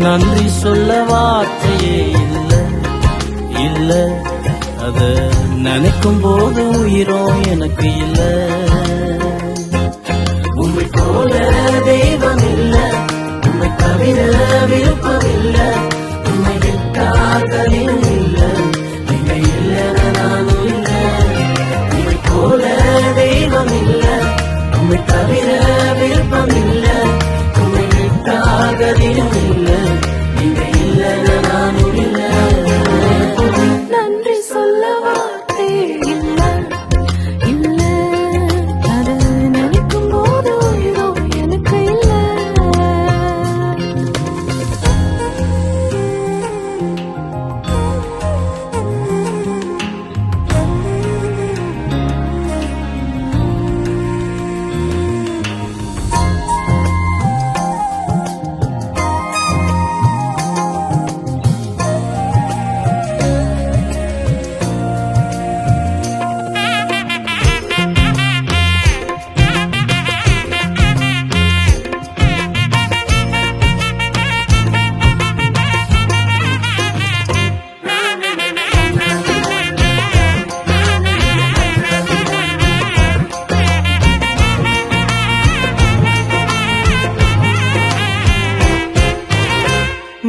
நன்றி சொல்ல வார்த்தையே இல்ல இல்ல, அத நினைக்கும் போது உயிரோ எனக்கு இல்ல. உண்மை போல தெய்வம் இல்ல, உண்மை தவிர விருப்பம் இல்ல, உண்மை விட்டார்களும் இல்ல, நீங்க இல்ல நானும் இல்ல. உண்மை போல தெய்வம் இல்ல, உண்மை தவிர விருப்பம் இல்ல, உண்மை விட்டார்களும் இல்ல, நீங்க இல்ல நானும் இல்ல. நன்றி சொல்ல வார்த்தை இல்ல இல்ல, அத நினைக்கும் போது உயிரோ எனக்கு இல்ல.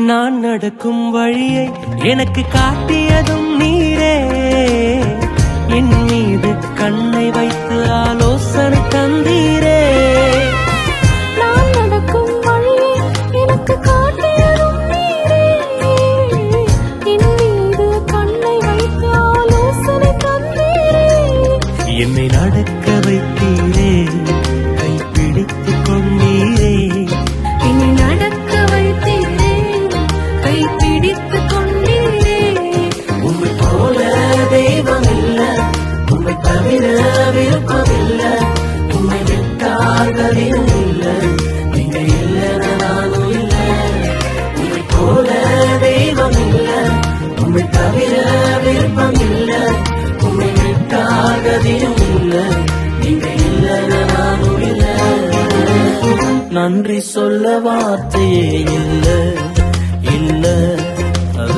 நான் நடக்கும் வழியை எனக்கு காட்டியதும் நீரே, என் மீது கண்ணை வைத்து ஆலோசனை தந்தீரே. நான் நடக்கும் வழியை எனக்கு காட்டியதும் நீரே, என் மீது கண்ணை வைத்து ஆலோசனை தந்தீரே. என்னை நடக்க வைத்தீரே, கைப்பிடித்துக் கொண்டீரே. என்னை நடக்க வைத்தீரே, கைப்பிடித்துக் கொண்டீரே. உண்மை போல தெய்வம் இல்ல, உண்மை தவிர விருப்பம் இல்ல, உண்மை விட்டார்களும் இல்ல, நீங்க இல்ல நானும் இல்ல. உண்மை போல தெய்வம் இல்ல, உண்மை தவிர விருப்பம் இல்ல, உண்மை விட்டார்களும் இல்ல, நீங்க இல்ல நானும் இல்ல. நன்றி சொல்ல வார்த்தையே இல்ல இல்ல, அத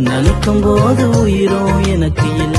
நினைக்கும் போது உயிரோ எனக்கு இல்ல.